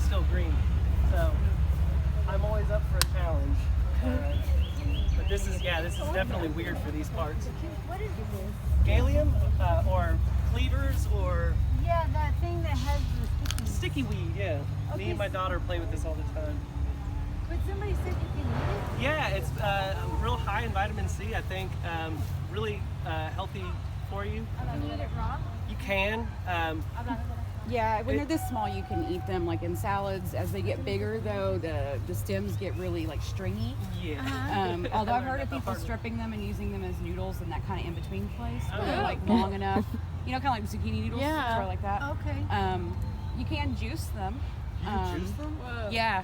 still green. So I'm always up for a challenge. But this is definitely weird for these parts. What is this? Galium or cleavers or Yeah, that thing that has the sticky weed, yeah. Me Okay, and my daughter play with this all the time. But somebody said you can eat Yeah, it's real high in vitamin C, I think. Really healthy for you. it. Can you eat it raw? You can. Yeah, when they're this small, you can eat them like in salads. As they get bigger, though, the stems get really like stringy. Yeah. Although I've heard of people stripping them and using them as noodles in that kind of in-between place where they're like long enough, you know, kind of like zucchini noodles, Yeah. sort of like that. Okay. You can juice them. Juice them? Yeah.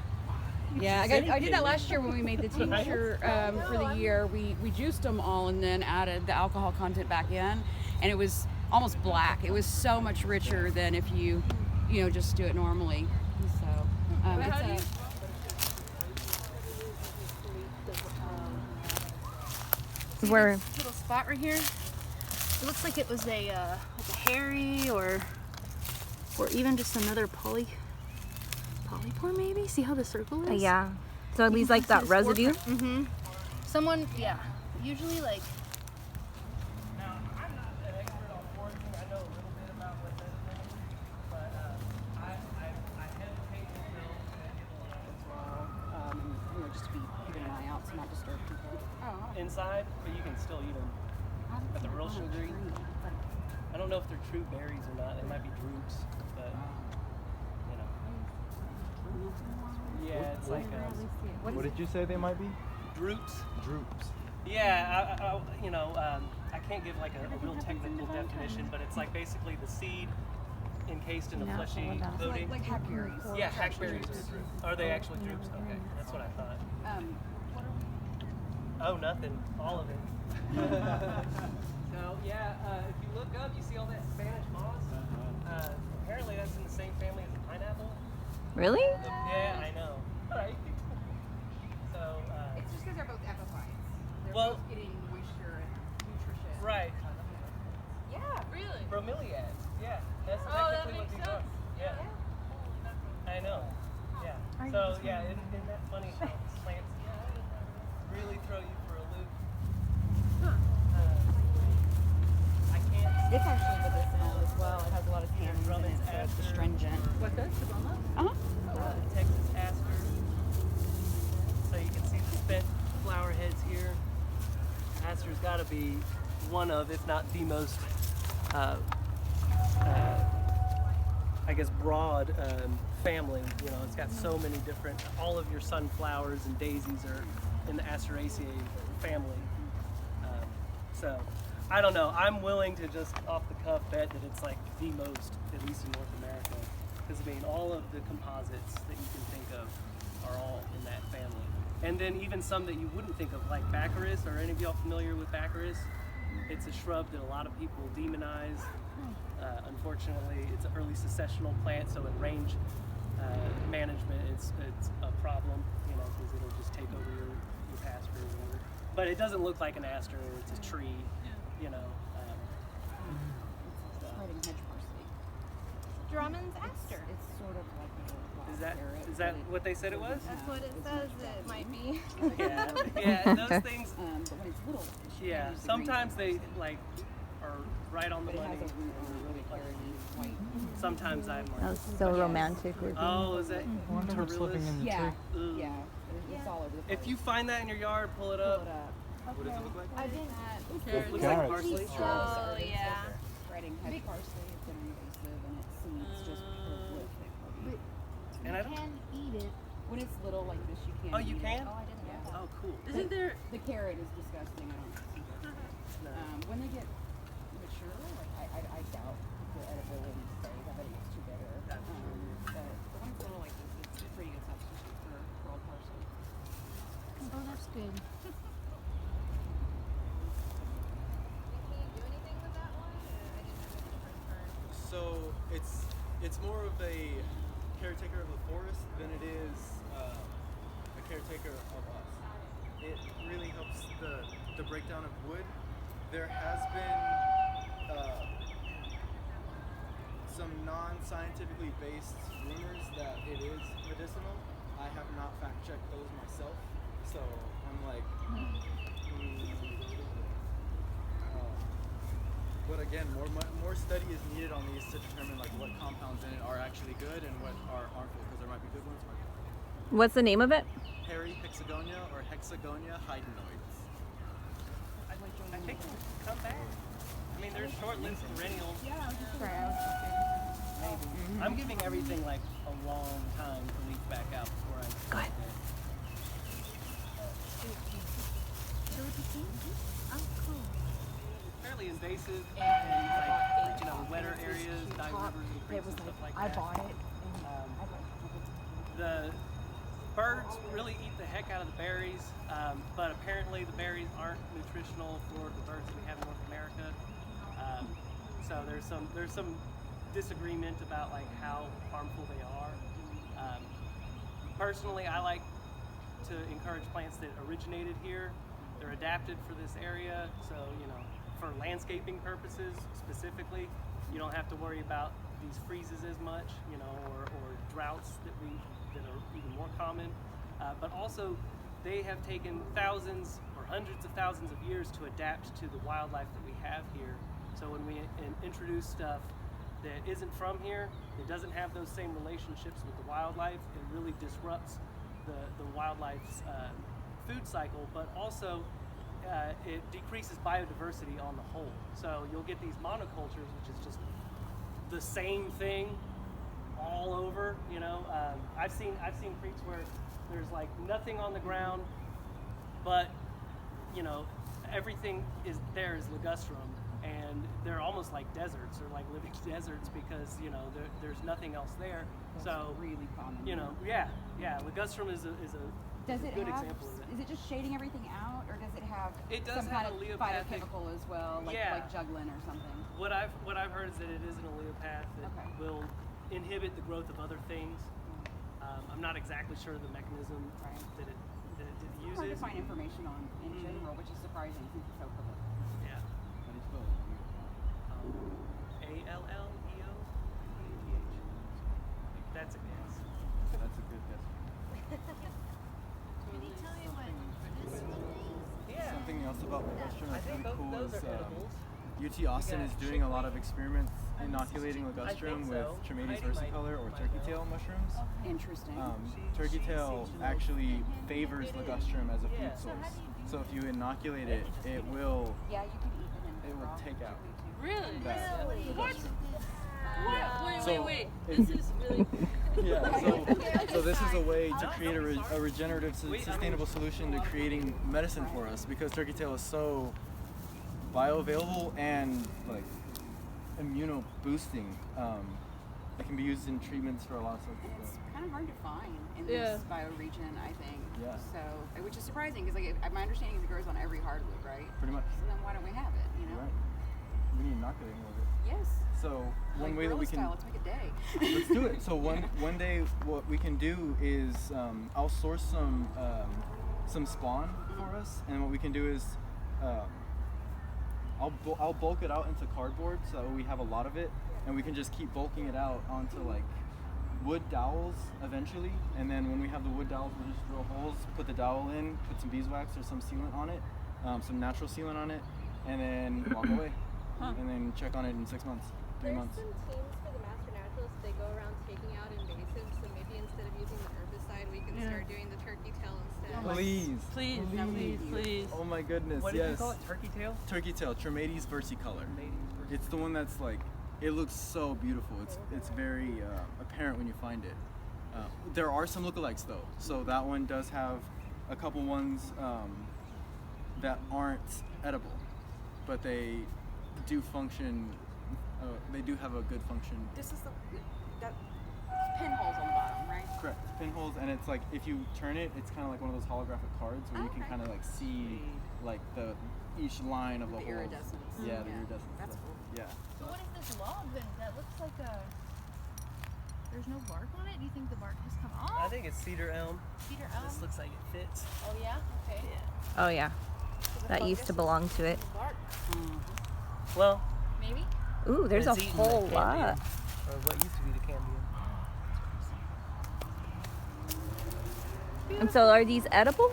Yeah, I did that last year when we made the tincture for the year. We juiced them all and then added the alcohol content back in, and it was almost black. It was so much richer than if you just do it normally. So Where? This little spot right here. It looks like it was a hairy or even just another polypore maybe. See how the circle is? Yeah. So it leaves like that residue. Mm-hmm. Someone, yeah. Usually like. Now, I'm not an expert on foraging. I know a little bit about what that is, but I hesitate to know that it's wrong. just to be keeping an eye out to not disturb people. Inside, but you can still eat them. But they're real sugary. I don't know if they're true berries or not. They might be drupes, but you know. Yeah, it's like What did you say they might be? drupes. Droops. Yeah, I can't give like a real technical definition, but it's like basically the seed encased in a fleshy coating. Like hackberries. Yeah, hackberries are they actually drupes? Okay, that's what I thought. Oh, nothing. All of it. So yeah, if you look up, you see all that Spanish moss. Apparently, that's in the same family as the pineapple. Really? Yeah, I know. Right. So. It's just because they're both epiphytes. They're Well- both getting moisture and nutrition. Right. Yeah. Really? Bromeliads. Yeah, that's Oh, that technically what makes these are. sense. Yeah. I know. Yeah. So yeah, isn't that funny how plants really throw you for a loop? I can't. It's actually medicinal as well. It has a lot of tannins in it, Drummond's so it's aster. astringent. What's that? Uh-huh. Texas aster. So you can see the spent flower heads here. Aster's got to be one of, if not the most, I guess, broad family. You know, it's got so many different. All of your sunflowers and daisies are in the Asteraceae family. So, I don't know. I'm willing to just off the cuff bet that it's like the most, at least in North America. Because I mean, all of the composites that you can think of are all in that family. And then even some that you wouldn't think of, like Baccharis. Are any of y'all familiar with Baccharis? It's a shrub that a lot of people demonize. Unfortunately, it's an early successional plant, so in range management, it's a problem, you know, because it'll just take over your pasture or whatever. But it doesn't look like an aster; it's a tree, you know. Spreading hedge parsley. Drummond's aster. It's sort of like a Is that what they said it was? That's what it says it might be. Yeah, those things. but when it's little, Yeah, sometimes they like are right on the but it money. has a root on a really hairy white. Sometimes I'm That like, was so romantic looking. oh, is that I wonder what's living Torillus? in the Yeah, tree. Ugh. yeah. It's all over the place. If you find that in your yard, pull it pull up. it up, What does it look like? I didn't. It looks like Carrots. parsley. Oh yeah. spreading hedge parsley, it's an invasive and its seeds just prolific. And I You don't. can eat it. When it's little like this, you can't. Oh, you eat can? It. Oh, I didn't know that. Oh, cool. Isn't there? The carrot is disgusting. I don't see it. When they get mature, like I doubt the edibility stays. I bet it gets too bitter. But when it's little like this, it's a pretty good substitute for rolled parsley. Oh, that's good. So it's more of a caretaker of the forest than it is a caretaker of us. It really helps the breakdown of wood. There has been some non-scientifically based rumors that it is fact check those myself. So I'm like, but again, more study is needed on these to determine like what compounds in it are actually good and what are harmful, because there might be good ones. What's the name of it? Hexagonia or Hexagonia hydenoids. I think they come back. I mean, they're short-lived perennials. I'm giving everything like a long time to leaf back out before I. Go ahead. Fairly invasive and like, you know, wetter areas, dive rivers and creeks and stuff like that. I bought it. The birds really eat the heck out of the berries, but apparently the berries aren't nutritional for the birds that we have in North America. So there's some disagreement about like how harmful they are. Personally, I like to encourage plants that originated here. They're adapted for this area, so you know, for landscaping purposes specifically, you don't have to worry about these freezes as much, you know, or droughts that are even more common. But also, they have taken thousands or hundreds of thousands of years to adapt to the wildlife that we have here. So when we introduce stuff that isn't from here, it doesn't have those same relationships with the wildlife, it really disrupts the wildlife's food cycle, but also it decreases biodiversity on the whole. So you'll get these monocultures, which is just the same thing all over. You know, I've seen creeks where there's like nothing on the ground, but you know, everything is there is ligustrum, and they're almost like deserts or like living deserts because you know there's nothing else there. So really common. you know, yeah, ligustrum is a Does it good have? example of it. Is it just shading everything out, or does it have It does some have kind a of leopathic- phytochemical as well, like Yeah. like juglin or something? What I've heard is that it is an oleopath that Okay. will inhibit the growth of other things. I'm not exactly sure the mechanism Right. that it It's hard to uses. find information on in general, which is surprising since it's so prolific. Yeah. How do you spell it? ALLEOPATH. That's a guess. That's a good guess. Can you tell me what this one is? Yeah. Something else about ligustrum I that's think really cool those is are edibles. UT Austin got is doing a lot of chickweed. experiments inoculating ligustrum with so. Trametes Heidi might- versicolor or might turkey know. tail mushrooms. Interesting. Turkey tail actually favors It is. ligustrum as a food Yeah. source. So if you inoculate it, it will yeah, you can eat them in it will raw take out chickweed, too. Really? that ligustrum. Wait, So wait. it- This is really. Yeah, so this is a way to create a regenerative, sustainable solution to creating medicine for us, because turkey tail is so bioavailable and like immuno boosting. It can be used in treatments for a lot of sorts of And it's stuff. kind of hard to find in Yeah. this bioregion, I think. Yeah. So, which is surprising because like my understanding is it grows on every hardwood, right? Pretty much. So then why don't we have it? You know? Right. We need inoculating of it. Yes. So one Like way that we guerrilla can style, let's make a day. let's do it. So one day what we can do is I'll source some spawn for us, and what we can do is I'll bulk it out into cardboard so that we have a lot of it, and we can just keep bulking it out onto like wood dowels eventually. And then when we have the wood dowels, we'll just drill holes, put the dowel in, put some beeswax or some sealant on it, some natural sealant on it, and then walk away. And then check on it in 6 months, 3 There's months. some teams for the Master Naturalists, they go around taking out invasives, so maybe instead of using the herbicide, we can start doing the turkey tail instead. Please. Please. Oh my goodness, What did yes. you call it? Turkey tail? Turkey tail, Trametes versicolor. It's the one that's like, it looks so beautiful. It's very apparent when you find it. There are some lookalikes though. So that one does have a couple ones that aren't edible, but they do function. They do have a good function. This is that pinholes on the bottom, right? Correct. Pinholes, and it's like if you turn it, it's kind of like one of those holographic cards where you can Okay. kind of like see like each line of the The holes. iridescence. Yeah, the Yeah. iridescence. That's stuff. cool. Yeah. So what is this log then? That looks like a. There's no bark on it. Do you think the bark has come I off? think it's cedar elm. Cedar This looks like it fits. Oh yeah. Okay. Oh yeah, So the that used to fungus belong to it. is bark, Well, maybe. Ooh, there's a it's eaten whole the lot. cambium, or what used to be the cambium. And so are these edible?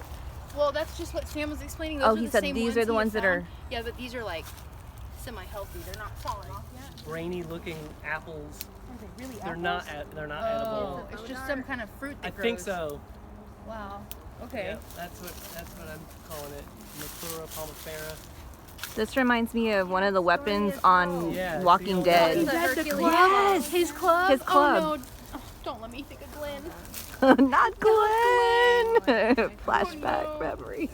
Well, that's just what Sam was explaining. Oh, Those he are the said same these are the he ones that found. are- Yeah, but these are like semi-healthy. They're not falling off yet. Brainy looking apples. Are they really They're apples? not. They're not edible. Oh, it's just some kind of fruit I that think grows. so. Wow. Okay. Yeah, that's what I'm calling it. Matura palmifera. This reminds me of one of the weapons on Yeah, Walking the Dead. Is that the club? Yes! His club? His club. Oh no. Oh, don't let me think of Glenn. Not Glenn! Flashback no. memory.